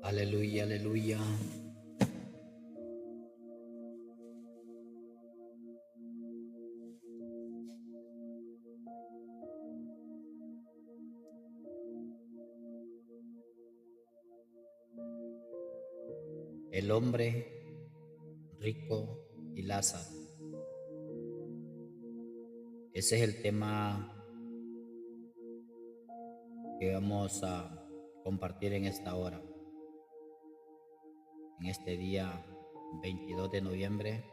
Aleluya, aleluya. El hombre rico y Lázaro. Ese es el tema que vamos a compartir en esta hora, en este día 22 de noviembre.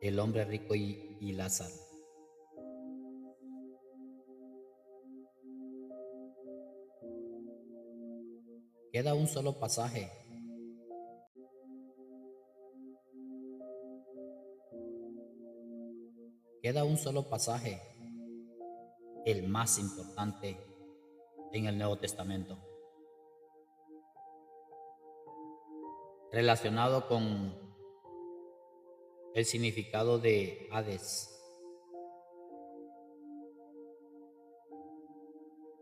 El hombre rico y Lázaro. Queda un solo pasaje. Queda un solo pasaje, el más importante en el Nuevo Testamento, relacionado con el significado de Hades.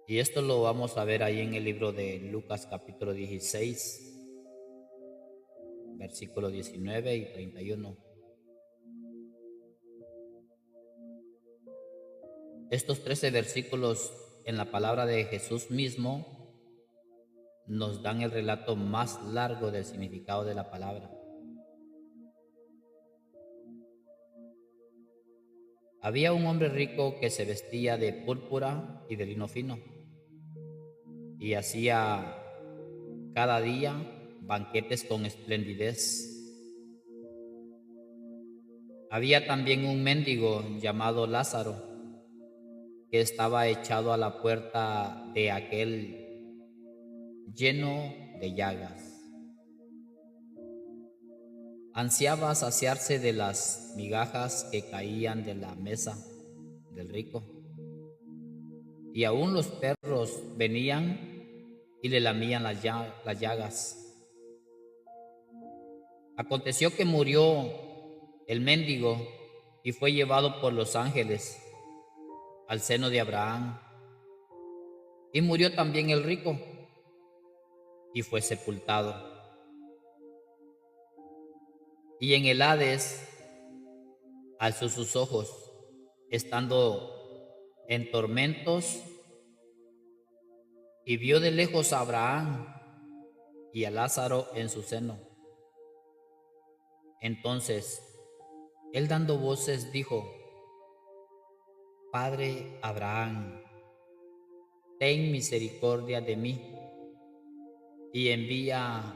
Y esto lo vamos a ver ahí en el libro de Lucas capítulo 16, versículos 19 y 31. Estos 13 versículos en la palabra de Jesús mismo nos dan el relato más largo del significado de la palabra. Había un hombre rico que se vestía de púrpura y de lino fino y hacía cada día banquetes con esplendidez. Había también un mendigo llamado Lázaro que estaba echado a la puerta de aquel lleno de llagas. Ansiaba saciarse de las migajas que caían de la mesa del rico, y aún los perros venían y le lamían las llagas. Aconteció que murió el mendigo y fue llevado por los ángeles al seno de Abraham. Y murió también el rico y fue sepultado. Y en el Hades alzó sus ojos, estando en tormentos, y vio de lejos a Abraham y a Lázaro en su seno. Entonces él, dando voces, dijo: Padre Abraham, ten misericordia de mí y envía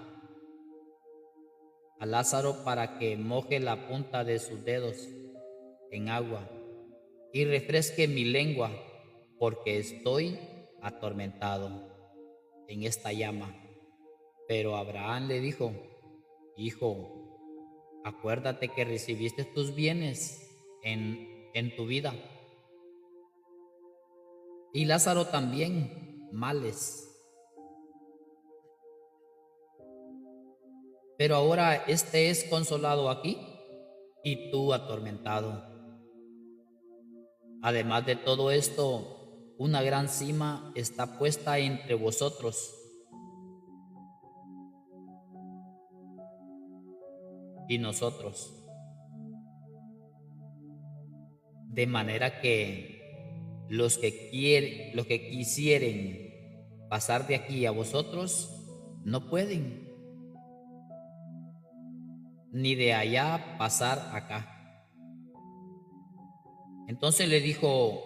a Lázaro para que moje la punta de sus dedos en agua y refresque mi lengua, porque estoy atormentado en esta llama. Pero Abraham le dijo: Hijo, acuérdate que recibiste tus bienes en tu vida, y Lázaro también males. Pero ahora este es consolado aquí y tú atormentado. Además de todo esto, una gran cima está puesta entre vosotros y nosotros, de manera que los que quisieren pasar de aquí a vosotros no pueden, ni de allá pasar acá. Entonces le dijo: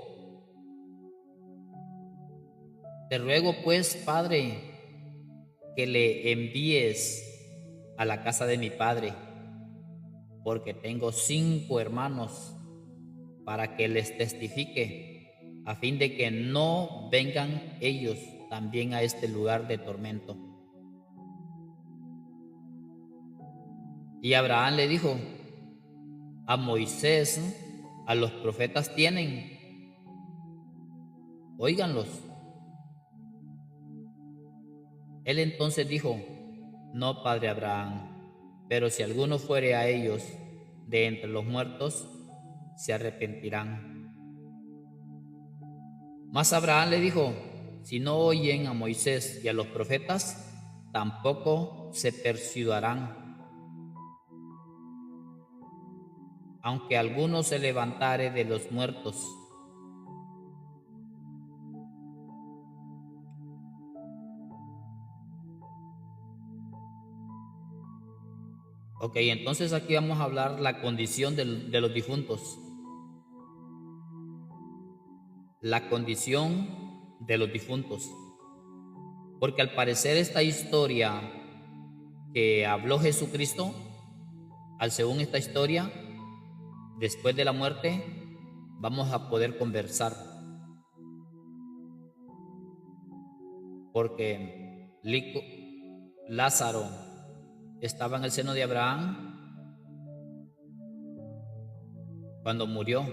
Te ruego pues, Padre, que le envíes a la casa de mi padre, porque tengo 5 hermanos, para que les testifique, a fin de que no vengan ellos también a este lugar de tormento. Y Abraham le dijo: A Moisés, a los profetas tienen, óiganlos. Él entonces dijo: No, padre Abraham, pero si alguno fuere a ellos de entre los muertos, se arrepentirán. Mas Abraham le dijo: si no oyen a Moisés y a los profetas, tampoco se persuadirán, aunque alguno se levantare de los muertos. Ok, entonces aquí vamos a hablar la condición de los difuntos. La condición de los difuntos. Porque al parecer esta historia que habló Jesucristo, según esta historia, después de la muerte, vamos a poder conversar. Porque Lázaro estaba en el seno de Abraham cuando murió,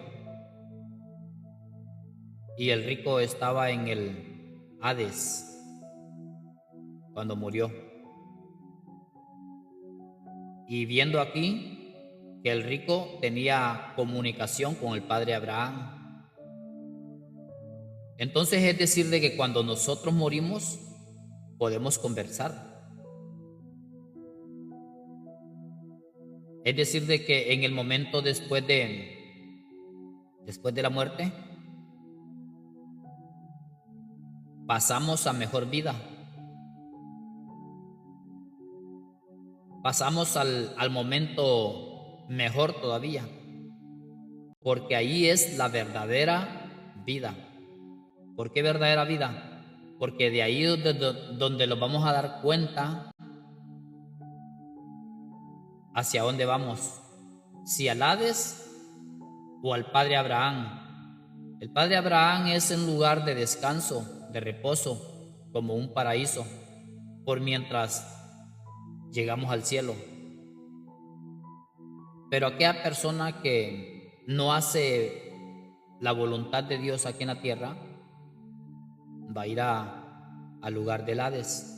y el rico estaba en el Hades cuando murió. Y viendo aquí que el rico tenía comunicación con el padre Abraham, entonces es decir de que cuando nosotros morimos podemos conversar. Es decir de que en el momento después de la muerte pasamos a mejor vida. Pasamos al momento mejor todavía, porque ahí es la verdadera vida. ¿Por qué verdadera vida? Porque de ahí donde nos vamos a dar cuenta hacia dónde vamos, si al Hades o al Padre Abraham. El Padre Abraham es un lugar de descanso, de reposo, como un paraíso, por mientras llegamos al cielo. Pero aquella persona que no hace la voluntad de Dios aquí en la tierra va a ir al lugar del Hades.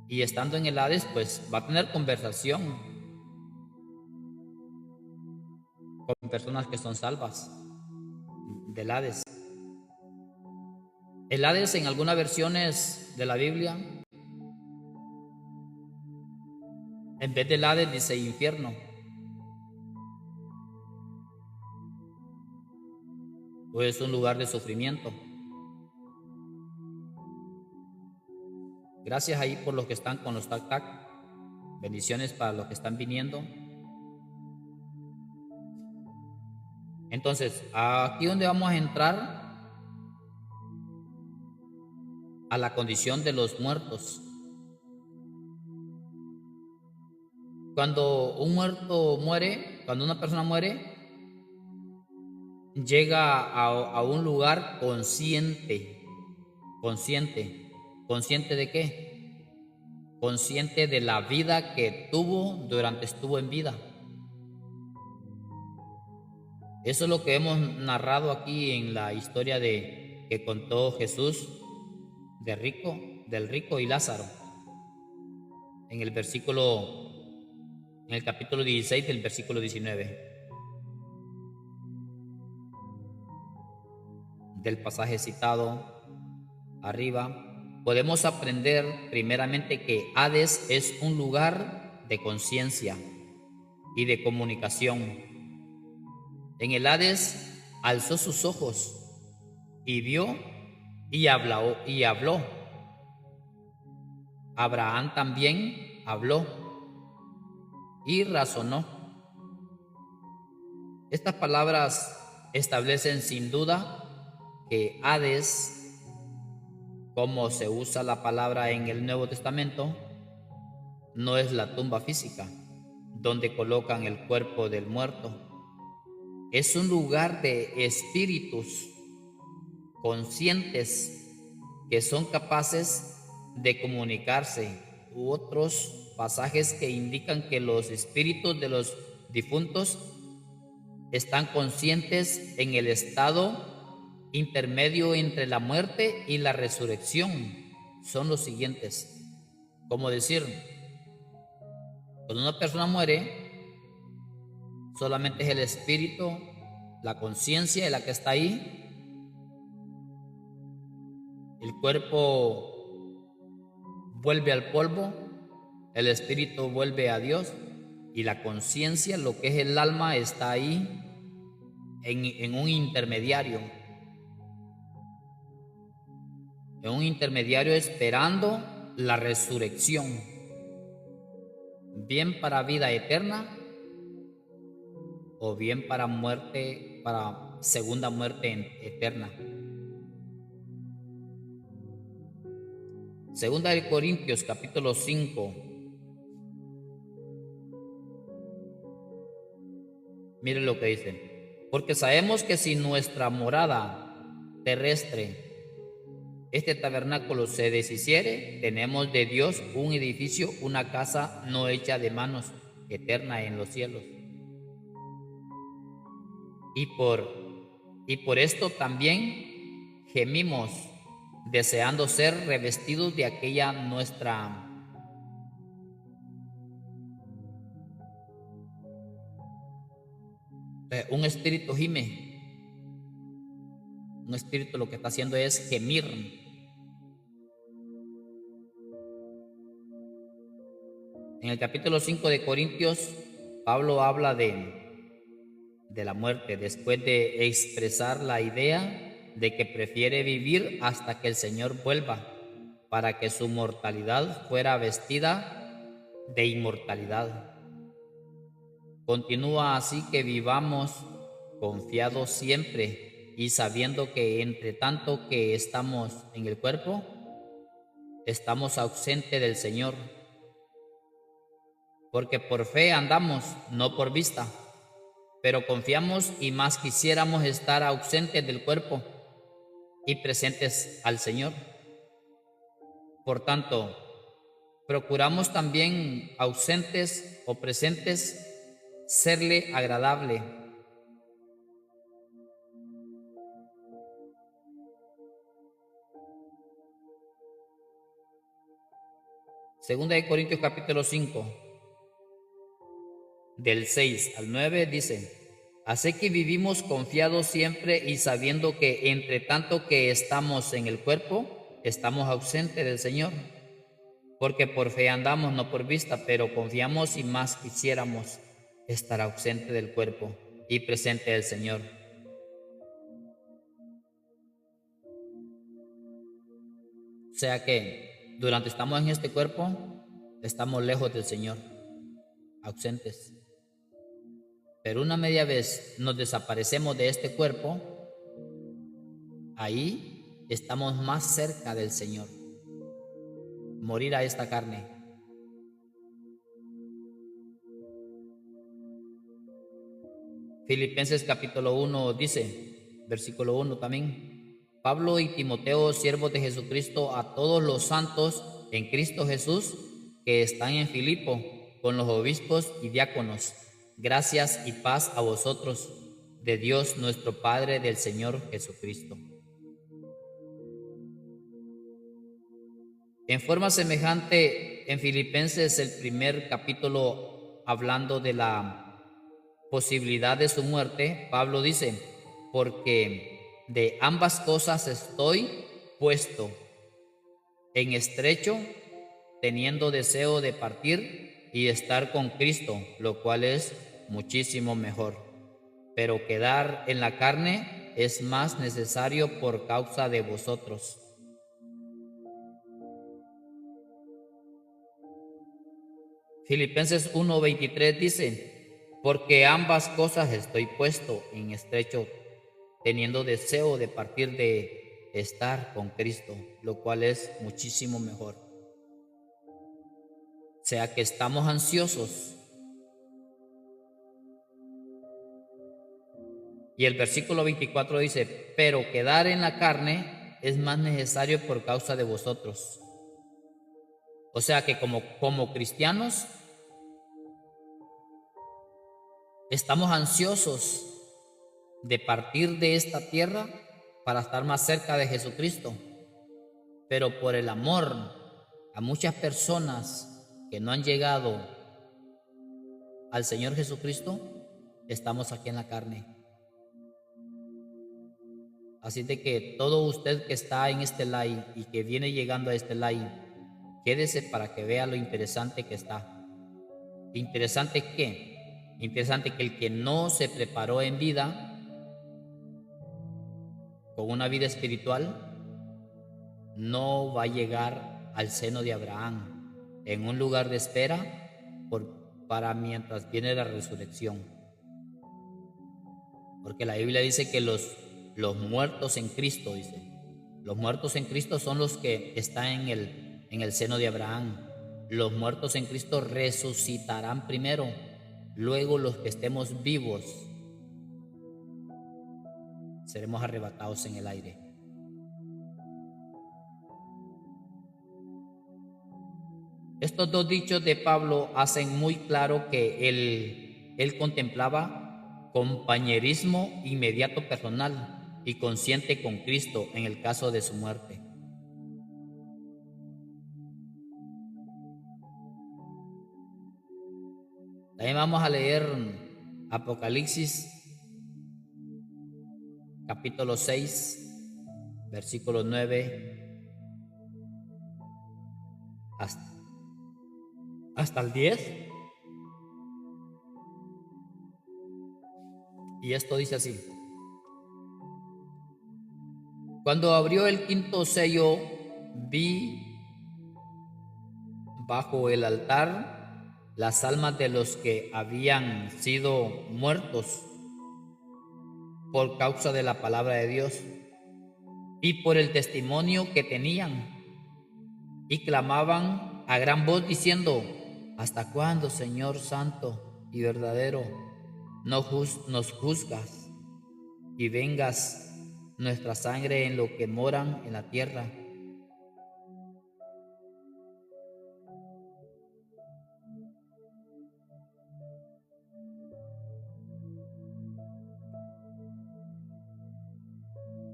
Y estando en el Hades, pues va a tener conversación con personas que son salvas del Hades. El Hades en algunas versiones de la Biblia, en vez del Hades dice infierno. O es un lugar de sufrimiento. Gracias ahí por los que están con los tac tac. Bendiciones para los que están viniendo. Entonces, aquí donde vamos a entrar a la condición de los muertos. Cuando un muerto muere, cuando una persona muere, llega a un lugar consciente. ¿Consciente de qué? Consciente de la vida que tuvo durante estuvo en vida. Eso es lo que hemos narrado aquí en la historia que contó Jesús del rico y Lázaro. En el capítulo 16 del versículo 19. Del pasaje citado arriba, podemos aprender primeramente que Hades es un lugar de conciencia y de comunicación. En el Hades alzó sus ojos y vio y habló. Abraham también habló y razonó. Estas palabras establecen sin duda que Hades, como se usa la palabra en el Nuevo Testamento, no es la tumba física donde colocan el cuerpo del muerto. Es un lugar de espíritus conscientes que son capaces de comunicarse. U otros pasajes que indican que los espíritus de los difuntos están conscientes en el estado intermedio entre la muerte y la resurrección. Son los siguientes. Como decir, cuando una persona muere, solamente es el espíritu, la conciencia de la que está ahí, El cuerpo vuelve al polvo, el espíritu vuelve a Dios y la conciencia, lo que es el alma, está ahí en un intermediario esperando la resurrección, bien para vida eterna o bien para muerte, para segunda muerte eterna. Segunda de Corintios capítulo 5. Miren lo que dice. Porque sabemos que si nuestra morada terrestre, este tabernáculo, se deshiciere, tenemos de Dios un edificio, una casa no hecha de manos, eterna en los cielos. Y por esto también gemimos, deseando ser revestidos de aquella nuestra un espíritu gime. Un espíritu lo que está haciendo es gemir. En el capítulo 5 de Corintios, Pablo habla de la muerte, después de expresar la idea de que prefiere vivir hasta que el Señor vuelva, para que su mortalidad fuera vestida de inmortalidad. Continúa así que vivamos confiados siempre y sabiendo que entre tanto que estamos en el cuerpo, estamos ausentes del Señor. Porque por fe andamos, no por vista, pero confiamos y más quisiéramos estar ausentes del cuerpo y presentes al Señor. Por tanto, procuramos también ausentes o presentes serle agradable. Segunda de Corintios capítulo 5, del 6 al 9 dice: así que vivimos confiados siempre y sabiendo que entre tanto que estamos en el cuerpo, estamos ausentes del Señor. Porque por fe andamos, no por vista, pero confiamos y más quisiéramos estar ausente del cuerpo y presente del Señor. O sea que durante estamos en este cuerpo, estamos lejos del Señor, ausentes. Pero una media vez nos desaparecemos de este cuerpo, ahí estamos más cerca del Señor. Morir a esta carne. Filipenses capítulo 1 dice, versículo 1 también: Pablo y Timoteo, siervos de Jesucristo, a todos los santos en Cristo Jesús que están en Filipo, con los obispos y diáconos, gracias y paz a vosotros, de Dios nuestro Padre, del Señor Jesucristo. En forma semejante, en Filipenses, el primer capítulo, hablando de la posibilidad de su muerte, Pablo dice: porque de ambas cosas estoy puesto en estrecho, teniendo deseo de partir y estar con Cristo, lo cual es muchísimo mejor. Pero quedar en la carne es más necesario por causa de vosotros. Filipenses 1:23 dice: porque ambas cosas estoy puesto en estrecho, teniendo deseo de partir, de estar con Cristo, lo cual es muchísimo mejor. O sea que estamos ansiosos. Y el versículo 24 dice: pero quedar en la carne es más necesario por causa de vosotros. O sea que como cristianos estamos ansiosos de partir de esta tierra para estar más cerca de Jesucristo, pero por el amor a muchas personas que no han llegado al Señor Jesucristo, estamos aquí en la carne. Así de que todo usted que está en este live y que viene llegando a este live, quédese para que vea lo interesante que está. ¿Interesante qué? Interesante que el que no se preparó en vida, con una vida espiritual, no va a llegar al seno de Abraham, en un lugar de espera para mientras viene la resurrección. Porque la Biblia dice que los muertos en Cristo, dice, los muertos en Cristo son los que están en el seno de Abraham. Los muertos en Cristo resucitarán primero, luego los que estemos vivos seremos arrebatados en el aire. Estos dos dichos de Pablo hacen muy claro que él contemplaba compañerismo inmediato personal y consciente con Cristo en el caso de su muerte. También vamos a leer Apocalipsis capítulo 6, versículo 9 hasta el 10. Y esto dice así: cuando abrió el quinto sello, vi bajo el altar las almas de los que habían sido muertos por causa de la palabra de Dios y por el testimonio que tenían, y clamaban a gran voz diciendo: ¿hasta cuándo, Señor santo y verdadero, nos juzgas y vengas nuestra sangre en lo que moran en la tierra?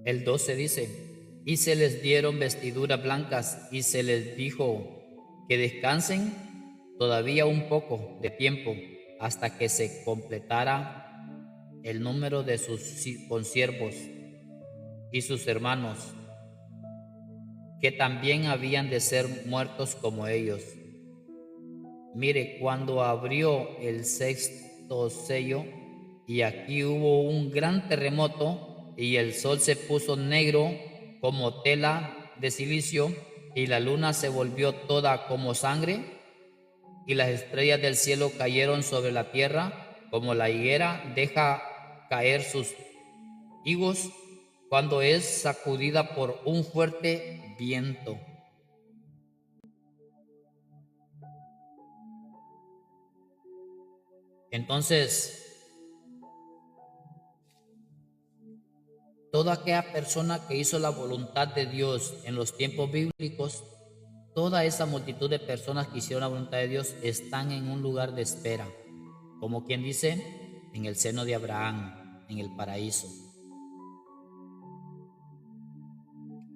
El 12 dice: y se les dieron vestiduras blancas y se les dijo que descansen todavía un poco de tiempo hasta que se completara el número de sus consiervos y sus hermanos, que también habían de ser muertos como ellos. Mire, cuando abrió el sexto sello, y aquí hubo un gran terremoto, y el sol se puso negro como tela de silicio, y la luna se volvió toda como sangre, y las estrellas del cielo cayeron sobre la tierra, como la higuera deja caer sus higos cuando es sacudida por un fuerte viento. Entonces, toda aquella persona que hizo la voluntad de Dios en los tiempos bíblicos, toda esa multitud de personas que hicieron la voluntad de Dios están en un lugar de espera, como quien dice, en el seno de Abraham, en el paraíso.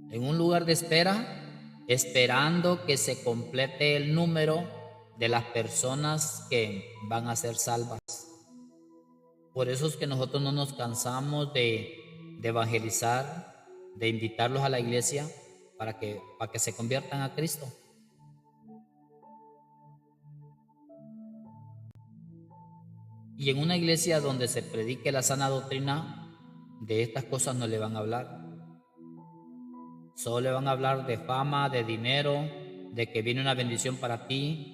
En un lugar de espera, esperando que se complete el número de las personas que van a ser salvas. Por eso es que nosotros no nos cansamos de evangelizar, de invitarlos a la iglesia para que se conviertan a Cristo. Y en una iglesia donde se predique la sana doctrina, de estas cosas no le van a hablar. Solo le van a hablar de fama, de dinero, de que viene una bendición para ti,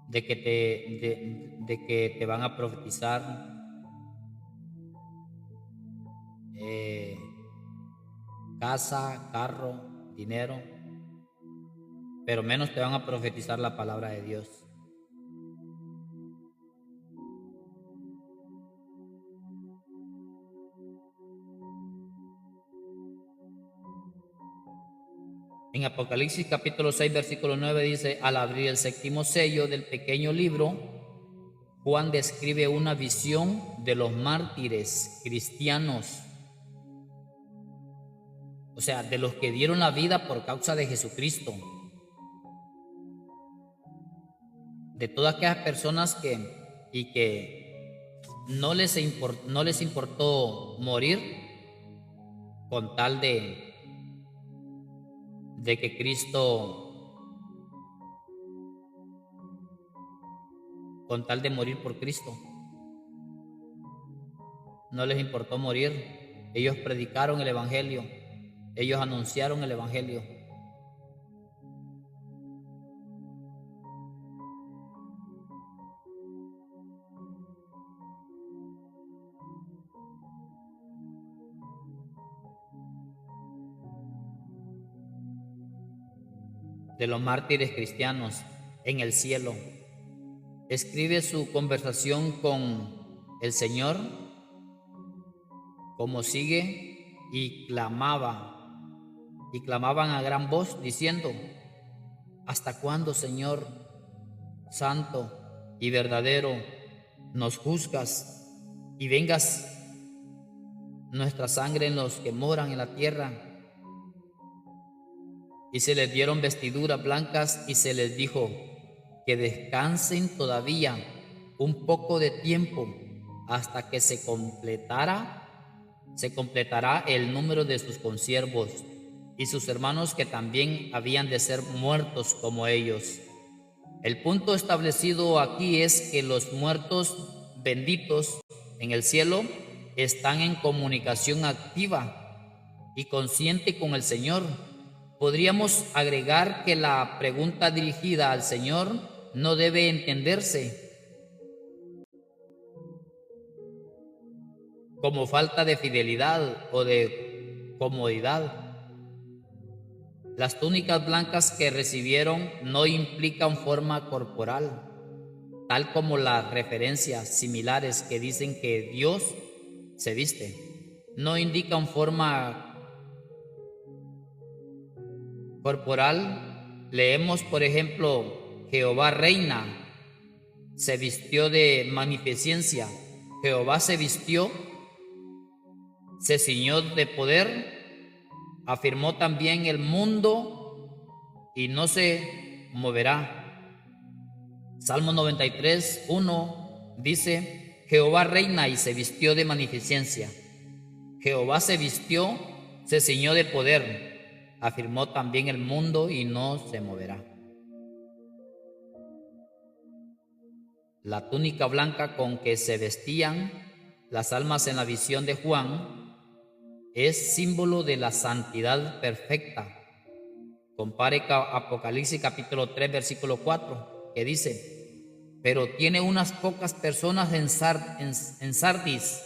de que te van a profetizar casa, carro, dinero, pero menos te van a profetizar la palabra de Dios. En Apocalipsis capítulo 6 versículo 9 dice: al abrir el séptimo sello del pequeño libro, Juan describe una visión de los mártires cristianos, o sea, de los que dieron la vida por causa de Jesucristo, de todas aquellas personas que no les importó morir con tal de que Cristo, con tal de morir por Cristo. No les importó morir. Ellos predicaron el Evangelio. Ellos anunciaron el Evangelio. De los mártires cristianos en el cielo, escribe su conversación con el Señor, como sigue: y clamaban a gran voz diciendo: ¿hasta cuándo, Señor santo y verdadero, nos juzgas y vengas nuestra sangre en los que moran en la tierra? Y se les dieron vestiduras blancas y se les dijo que descansen todavía un poco de tiempo hasta que se completará el número de sus consiervos y sus hermanos, que también habían de ser muertos como ellos. El punto establecido aquí es que los muertos benditos en el cielo están en comunicación activa y consciente con el Señor. Podríamos agregar que la pregunta dirigida al Señor no debe entenderse como falta de fidelidad o de comodidad. Las túnicas blancas que recibieron no implican forma corporal, tal como las referencias similares que dicen que Dios se viste. No indican forma corporal. Leemos, por ejemplo, Jehová reina, se vistió de magnificencia. Jehová se vistió, se ciñó de poder, afirmó también el mundo y no se moverá. Salmo 93, 1 dice: Jehová reina y se vistió de magnificencia. Jehová se vistió, se ciñó de poder, afirmó también el mundo y no se moverá. La túnica blanca con que se vestían las almas en la visión de Juan es símbolo de la santidad perfecta. Compare Apocalipsis capítulo 3 versículo 4, que dice: pero tiene unas pocas personas en Sardis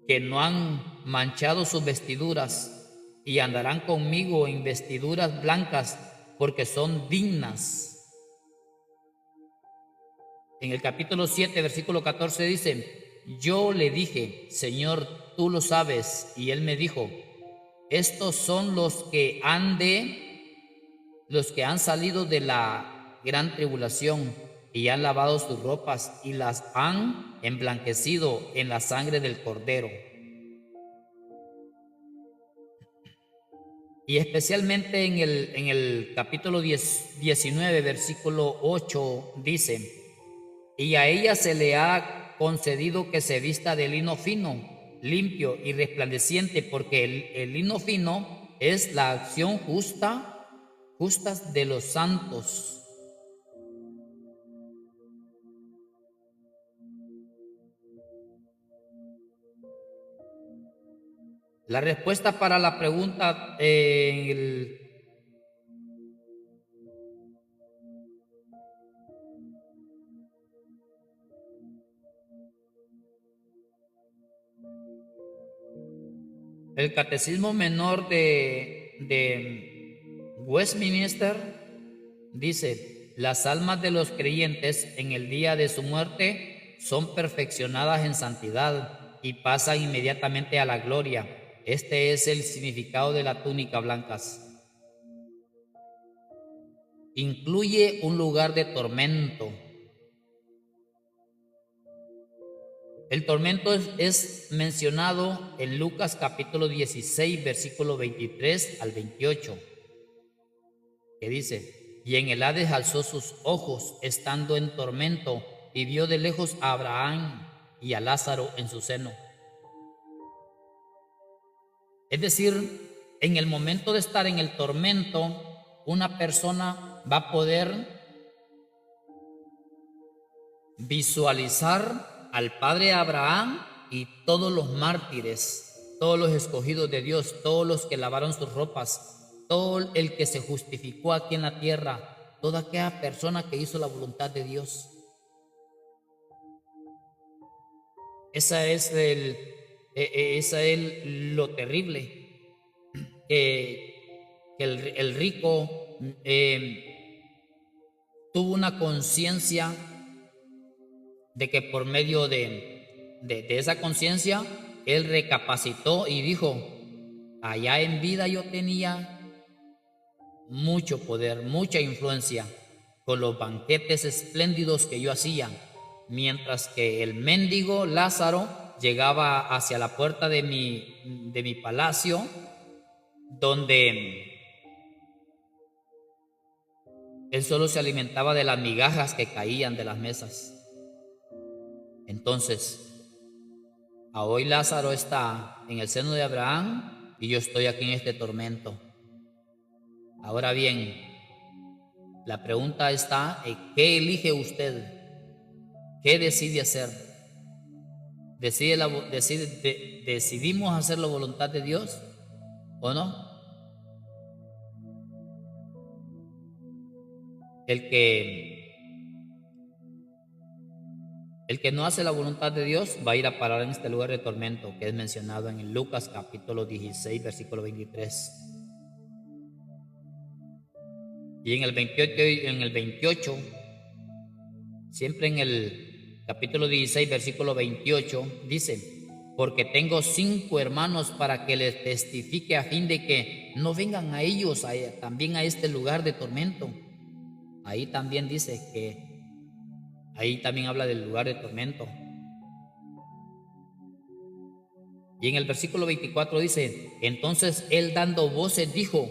que no han manchado sus vestiduras y andarán conmigo en vestiduras blancas, porque son dignas. En el capítulo 7 versículo 14 dice: yo le dije, Señor, tú lo sabes. Y él me dijo: estos son los que han salido de la gran tribulación y han lavado sus ropas y las han emblanquecido en la sangre del Cordero. Y especialmente en el capítulo 19 versículo 8 dice: y a ella se le ha concedido que se vista de lino fino, limpio y resplandeciente, porque el lino fino es la acción justas de los santos. La respuesta para la pregunta el Catecismo Menor de Westminster dice: las almas de los creyentes en el día de su muerte son perfeccionadas en santidad y pasan inmediatamente a la gloria. Este es el significado de la túnica blancas. Incluye un lugar de tormento. El tormento es mencionado en Lucas capítulo 16, versículo 23 al 28, que dice: y en el Hades alzó sus ojos, estando en tormento, y vio de lejos a Abraham y a Lázaro en su seno. Es decir, en el momento de estar en el tormento, una persona va a poder visualizar al padre Abraham y todos los mártires, todos los escogidos de Dios, todos los que lavaron sus ropas, todo el que se justificó aquí en la tierra, toda aquella persona que hizo la voluntad de Dios. Esa es lo terrible, que el rico tuvo una conciencia de que por medio de esa conciencia, él recapacitó y dijo: allá en vida yo tenía mucho poder, mucha influencia con los banquetes espléndidos que yo hacía, mientras que el mendigo Lázaro llegaba hacia la puerta de mi palacio, donde él solo se alimentaba de las migajas que caían de las mesas. Entonces, a hoy Lázaro está en el seno de Abraham y yo estoy aquí en este tormento. Ahora bien, la pregunta está: ¿qué elige usted? ¿Qué decide hacer? ¿Decidimos hacer la voluntad de Dios o no? El que no hace la voluntad de Dios va a ir a parar en este lugar de tormento que es mencionado en Lucas capítulo 16, versículo 23. Y en el 28, siempre en el capítulo 16, versículo 28, dice: porque tengo 5 hermanos para que les testifique, a fin de que no vengan a ellos también a este lugar de tormento. Ahí también dice que, ahí también habla del lugar de tormento. Y en el versículo 24 dice: entonces él, dando voces, dijo: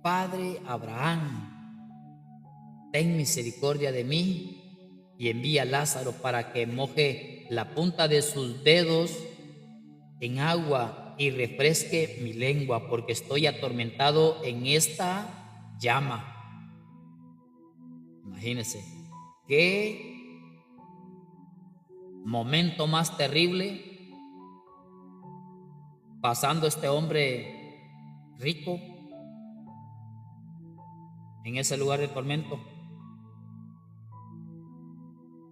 Padre Abraham, ten misericordia de mí y envía a Lázaro para que moje la punta de sus dedos en agua y refresque mi lengua, porque estoy atormentado en esta llama. Imagínense, qué momento más terrible pasando este hombre rico en ese lugar de tormento.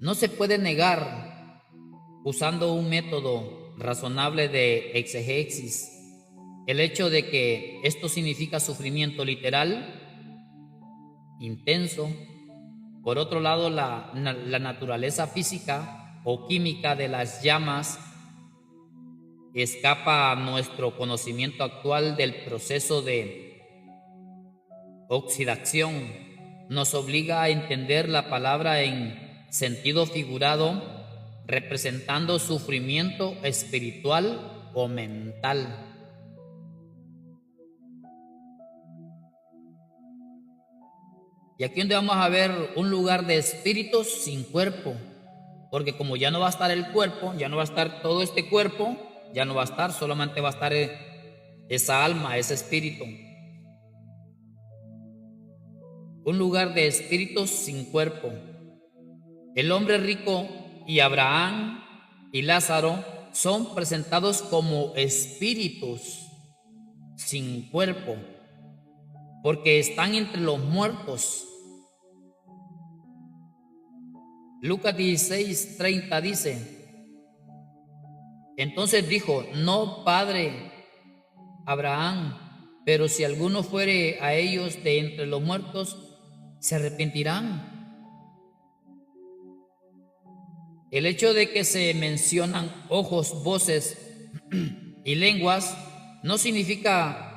No se puede negar, usando un método razonable de exegesis, el hecho de que esto significa sufrimiento literal, intenso. Por otro lado, la naturaleza física o química de las llamas escapa a nuestro conocimiento actual del proceso de oxidación. Nos obliga a entender la palabra en sentido figurado, representando sufrimiento espiritual o mental. Y aquí donde vamos a ver un lugar de espíritus sin cuerpo, porque como ya no va a estar el cuerpo, ya no va a estar todo este cuerpo, ya no va a estar, solamente va a estar esa alma, ese espíritu. Un lugar de espíritus sin cuerpo. El hombre rico y Abraham y Lázaro son presentados como espíritus sin cuerpo, porque están entre los muertos. Lucas 16:30 dice: entonces dijo: no, padre Abraham, pero si alguno fuere a ellos de entre los muertos, se arrepentirán. El hecho de que se mencionan ojos, voces y lenguas no significa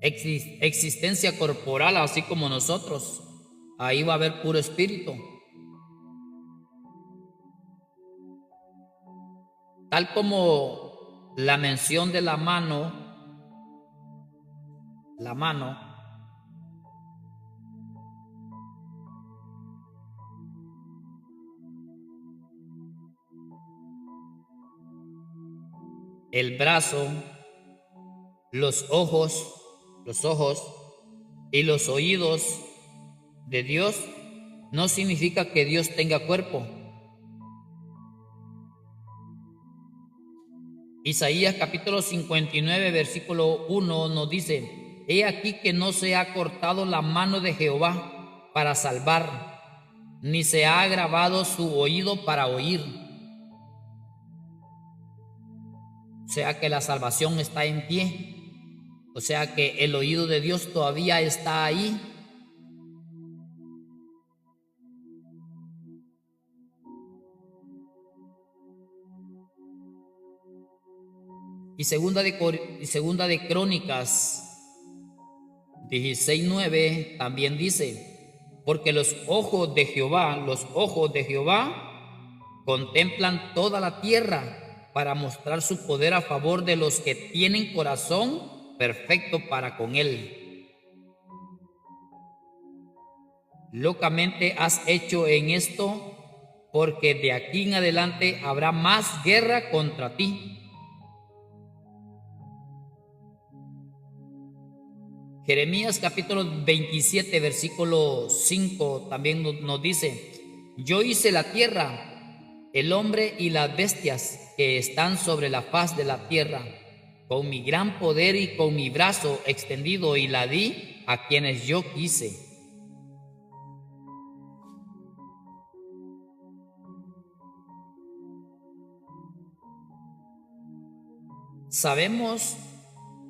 existencia corporal, así como nosotros. Ahí va a haber puro espíritu. Tal como la mención de la mano, el brazo, los ojos y los oídos de Dios no significa que Dios tenga cuerpo. Isaías capítulo 59, versículo 1 nos dice: He aquí que no se ha cortado la mano de Jehová para salvar, ni se ha agravado su oído para oír. O sea que la salvación está en pie. O sea que el oído de Dios todavía está ahí. Y segunda de Crónicas 16:9 también dice: porque los ojos de Jehová contemplan toda la tierra para mostrar su poder a favor de los que tienen corazón perfecto para con él. Locamente has hecho en esto, porque de aquí en adelante habrá más guerra contra ti. Jeremías capítulo 27, versículo 5 también nos dice: Yo hice la tierra, el hombre y las bestias que están sobre la faz de la tierra, con mi gran poder y con mi brazo extendido, y la di a quienes yo quise. Sabemos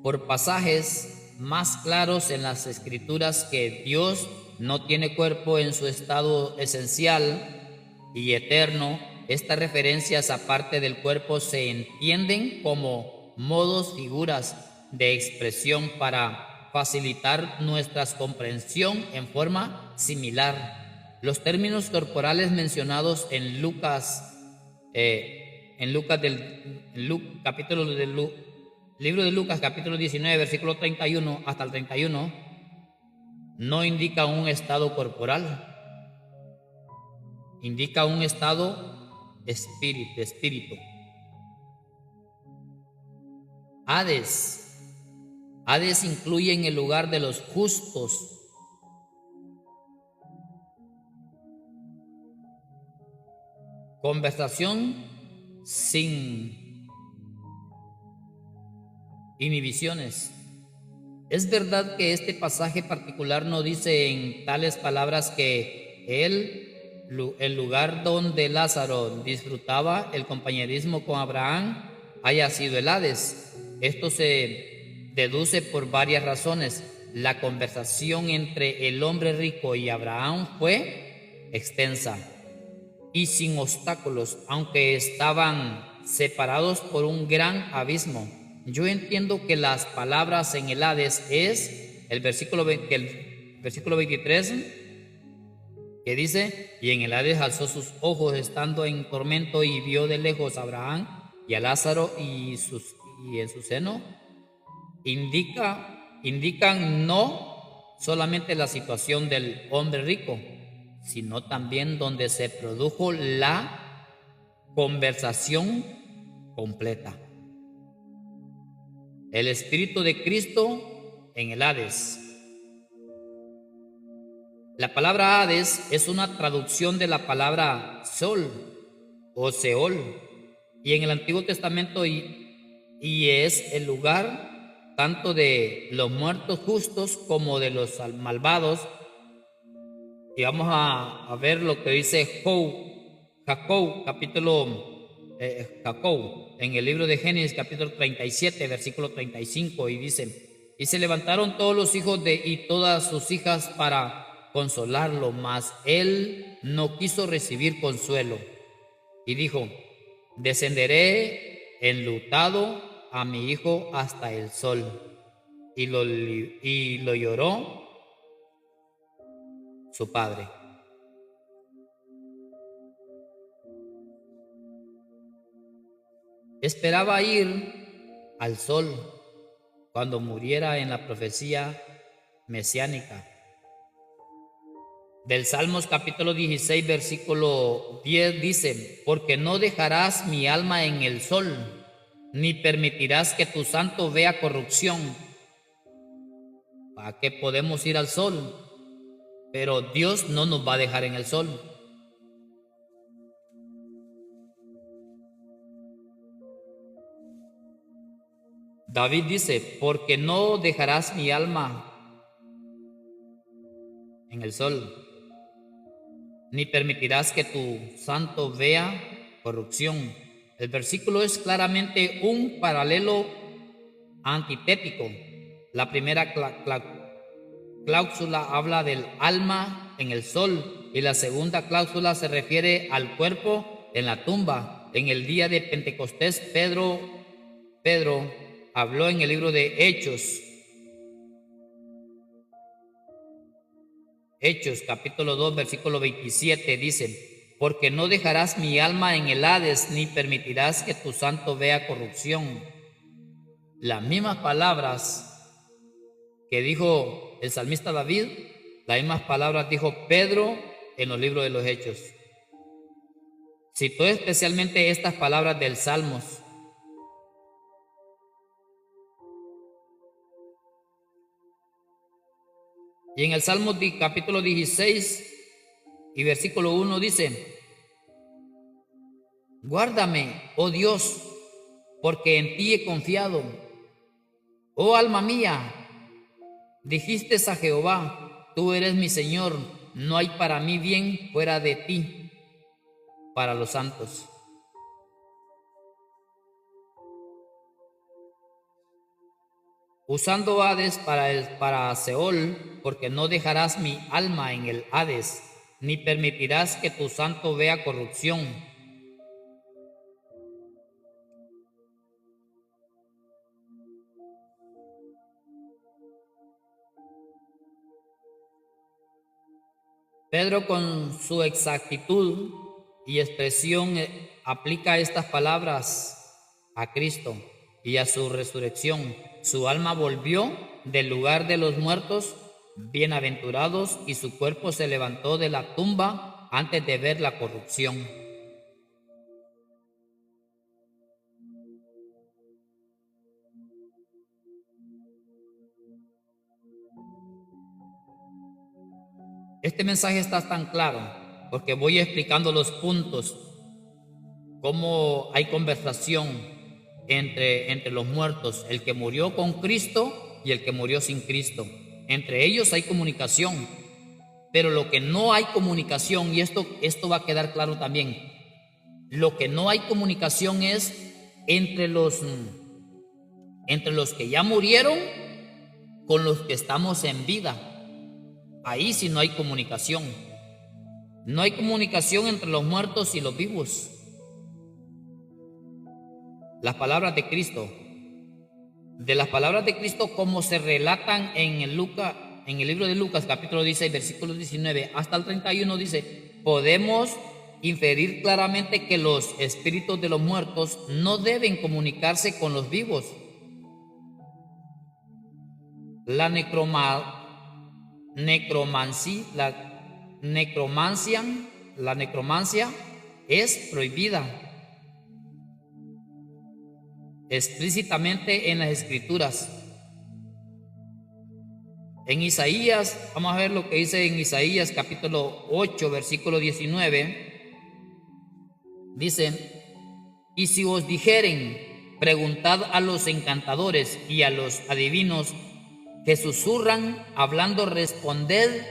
por pasajes más claros en las Escrituras que Dios no tiene cuerpo en su estado esencial y eterno. Estas referencias, aparte del cuerpo, se entienden como modos, figuras de expresión para facilitar nuestra comprensión en forma similar. Los términos corporales mencionados en libro de Lucas capítulo 19, versículo 31 hasta el 31, no indica un estado corporal, indica un estado de espíritu. Hades incluye en el lugar de los justos. Conversación sin inhibiciones. Es verdad que este pasaje particular no dice en tales palabras que el lugar donde Lázaro disfrutaba el compañerismo con Abraham haya sido el Hades. Esto se deduce por varias razones. La conversación entre el hombre rico y Abraham fue extensa y sin obstáculos, aunque estaban separados por un gran abismo. Yo entiendo que las palabras en el Hades es el versículo 23, que dice: y en el Hades alzó sus ojos estando en tormento y vio de lejos a Abraham y a Lázaro y en su seno. Indican no solamente la situación del hombre rico, sino también donde se produjo la conversación completa. El Espíritu de Cristo en el Hades. La palabra Hades es una traducción de la palabra Sol o Seol, y en el Antiguo Testamento y es el lugar tanto de los muertos justos como de los malvados. Y vamos a ver lo que dice Jacob en el libro de Génesis capítulo 37 versículo 35, y dice: y se levantaron todos los hijos y todas sus hijas para consolarlo, mas él no quiso recibir consuelo, y dijo: descenderé enlutado a mi hijo hasta el sol. Y lo lloró su padre. Esperaba ir al sol cuando muriera en la profecía mesiánica. Del Salmos capítulo 16 versículo 10 dice: porque no dejarás mi alma en el sol, ni permitirás que tu santo vea corrupción. ¿Para qué podemos ir al sol? Pero Dios no nos va a dejar en el sol. David dice, porque no dejarás mi alma en el sol, ni permitirás que tu santo vea corrupción. El versículo es claramente un paralelo antitético. La primera cláusula habla del alma en el sol y la segunda cláusula se refiere al cuerpo en la tumba. En el día de Pentecostés, Pedro habló en el libro de Hechos capítulo 2 versículo 27, dice, porque no dejarás mi alma en el Hades, ni permitirás que tu santo vea corrupción. Las mismas palabras que dijo el salmista David, las mismas palabras dijo Pedro en los libros de los Hechos. Citó especialmente estas palabras del Salmos. Y en el Salmo capítulo 16 y versículo 1 dice, guárdame, oh Dios, porque en ti he confiado. Oh alma mía, dijiste a Jehová, tú eres mi Señor, no hay para mí bien fuera de ti, para los santos. Usando Hades para Seol, porque no dejarás mi alma en el Hades, ni permitirás que tu santo vea corrupción. Pedro, con su exactitud y expresión, aplica estas palabras a Cristo y a su resurrección. Su alma volvió del lugar de los muertos, bienaventurados, y su cuerpo se levantó de la tumba antes de ver la corrupción. Este mensaje está tan claro porque voy explicando los puntos, cómo hay conversación entre los muertos, el que murió con Cristo y el que murió sin Cristo. Entre ellos hay comunicación, pero lo que no hay comunicación, y esto va a quedar claro también, lo que no hay comunicación es entre los que ya murieron con los que estamos en vida. Ahí sí no hay comunicación. No hay comunicación entre los muertos y los vivos. Las palabras de Cristo. De las palabras de Cristo como se relatan en el libro de Lucas, capítulo 16, versículos 19 hasta el 31, dice, podemos inferir claramente que los espíritus de los muertos no deben comunicarse con los vivos. La necromancia es prohibida explícitamente en las Escrituras. En Isaías, vamos a ver lo que dice en Isaías capítulo 8, versículo 19. Dice, y si os dijeren, preguntad a los encantadores y a los adivinos que susurran hablando, responded,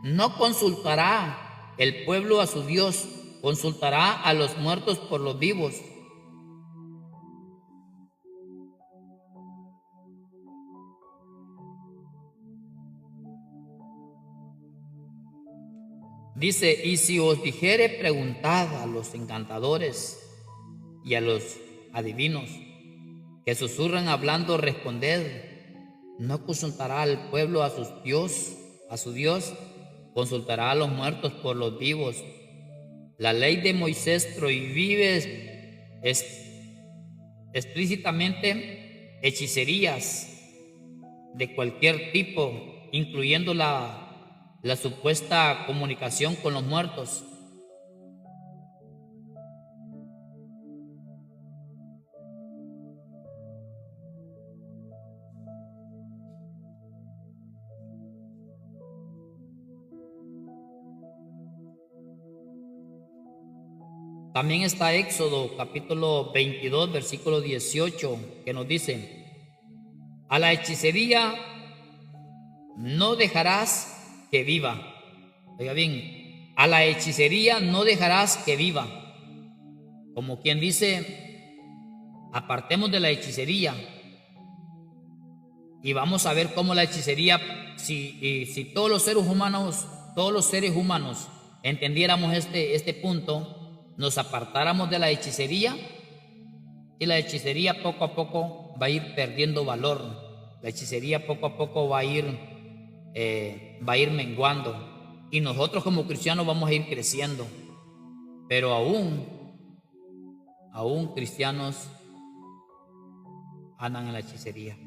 no consultará el pueblo a su Dios, consultará a los muertos por los vivos. Dice, y si os dijere, preguntad a los encantadores y a los adivinos que susurran hablando, responded, no consultará al pueblo a su Dios, consultará a los muertos por los vivos. La ley de Moisés prohíbe explícitamente hechicerías de cualquier tipo, incluyendo la supuesta comunicación con los muertos. También está Éxodo capítulo 22, versículo 18, que nos dice: a la hechicería no dejarás que viva. Oiga bien, a la hechicería no dejarás que viva. Como quien dice, apartemos de la hechicería y vamos a ver cómo la hechicería, si todos los seres humanos entendiéramos este punto, nos apartáramos de la hechicería, y la hechicería poco a poco va a ir perdiendo valor. La hechicería poco a poco va a ir menguando, y nosotros como cristianos vamos a ir creciendo. Pero aún cristianos andan en la hechicería.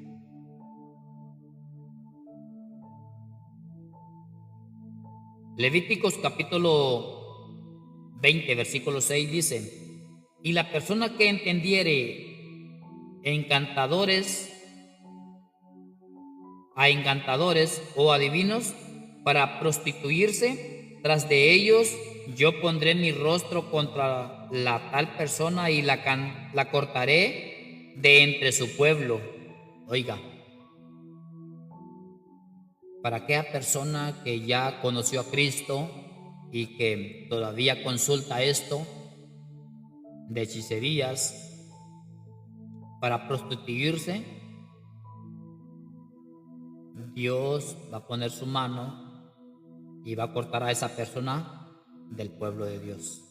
Levíticos capítulo 20, versículo 6 dice: y la persona que entendiere a encantadores o adivinos para prostituirse tras de ellos, yo pondré mi rostro contra la tal persona y la cortaré de entre su pueblo. Oiga, para aquella persona que ya conoció a Cristo y que todavía consulta esto de hechicerías para prostituirse, Dios va a poner su mano y va a cortar a esa persona del pueblo de Dios.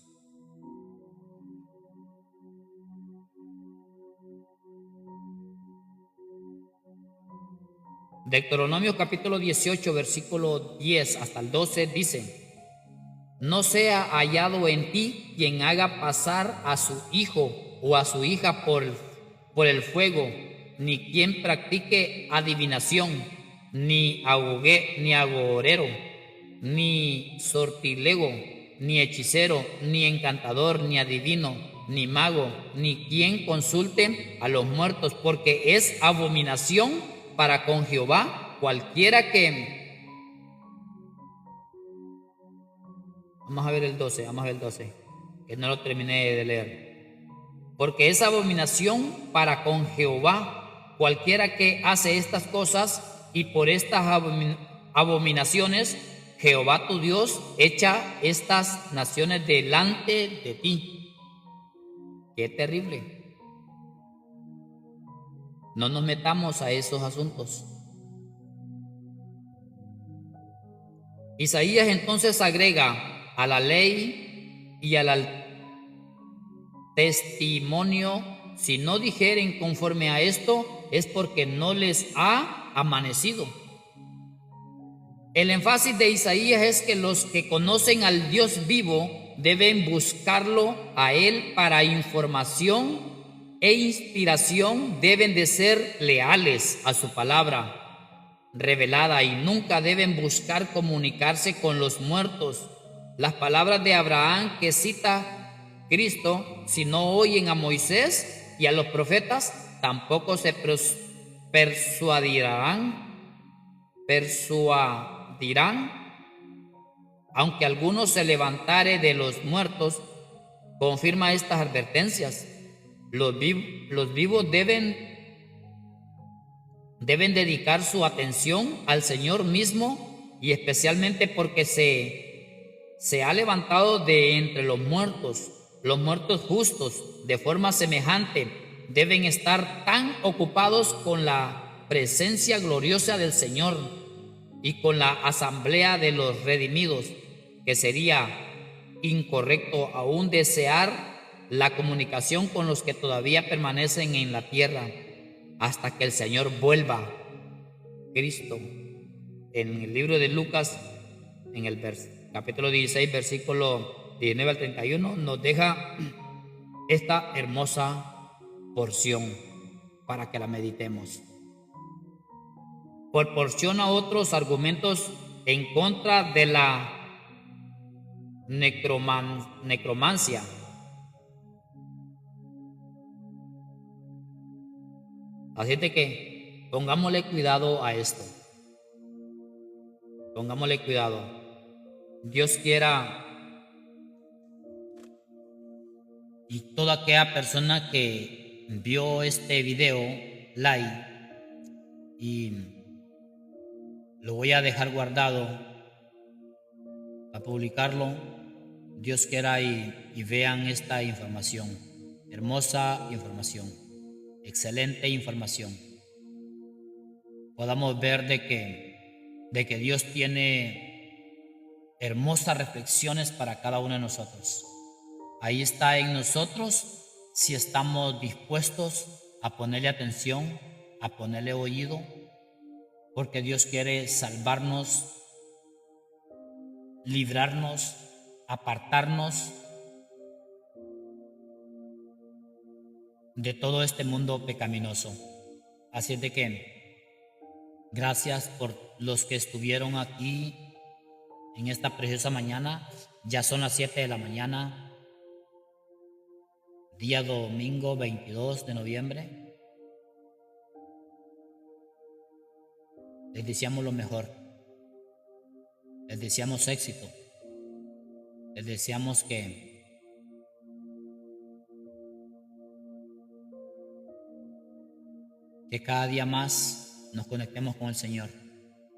Deuteronomio capítulo 18, versículo 10 hasta el 12 dice: no sea hallado en ti quien haga pasar a su hijo o a su hija por el fuego, ni quien practique adivinación, ni agorero, ni sortilego, ni hechicero, ni encantador, ni adivino, ni mago, ni quien consulte a los muertos, porque es abominación para con Jehová cualquiera que... Vamos a ver el 12, que no lo terminé de leer. Porque es abominación para con Jehová cualquiera que hace estas cosas, y por estas abominaciones Jehová tu Dios echa estas naciones delante de ti. Qué terrible. No nos metamos a esos asuntos. Isaías entonces agrega a la ley y al testimonio: si no dijeren conforme a esto, es porque no les ha amanecido. El énfasis de Isaías es que los que conocen al Dios vivo deben buscarlo a Él para información e inspiración, deben de ser leales a su palabra revelada y nunca deben buscar comunicarse con los muertos. Las palabras de Abraham que cita Cristo: si no oyen a Moisés y a los profetas, tampoco se persuadirán, aunque alguno se levantare de los muertos. Confirma estas advertencias. Los vivos deben dedicar su atención al Señor mismo, y especialmente porque se ha levantado de entre los muertos justos. De forma semejante, deben estar tan ocupados con la presencia gloriosa del Señor y con la asamblea de los redimidos, que sería incorrecto aún desear la comunicación con los que todavía permanecen en la tierra hasta que el Señor vuelva. Cristo, en el libro de Lucas, en el capítulo 16, versículo 19 al 31, nos deja esta hermosa porción para que la meditemos. Proporciona otros argumentos en contra de la necromancia. Así de que pongámosle cuidado a esto. Pongámosle cuidado. Dios quiera y toda aquella persona que vio este video like, y lo voy a dejar guardado a publicarlo, Dios quiera, y vean esta información, hermosa información, excelente información. Podamos ver de que Dios tiene hermosas reflexiones para cada uno de nosotros. Ahí está en nosotros si estamos dispuestos a ponerle atención, a ponerle oído, porque Dios quiere salvarnos, librarnos, apartarnos de todo este mundo pecaminoso. Así es de que gracias por los que estuvieron aquí en esta preciosa mañana. Ya son las 7 de la mañana, día domingo 22 de noviembre. Les deseamos lo mejor. Les deseamos éxito. Les deseamos que cada día más nos conectemos con el Señor.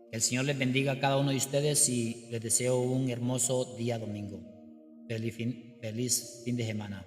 Que el Señor les bendiga a cada uno de ustedes y les deseo un hermoso día domingo. Feliz fin de semana.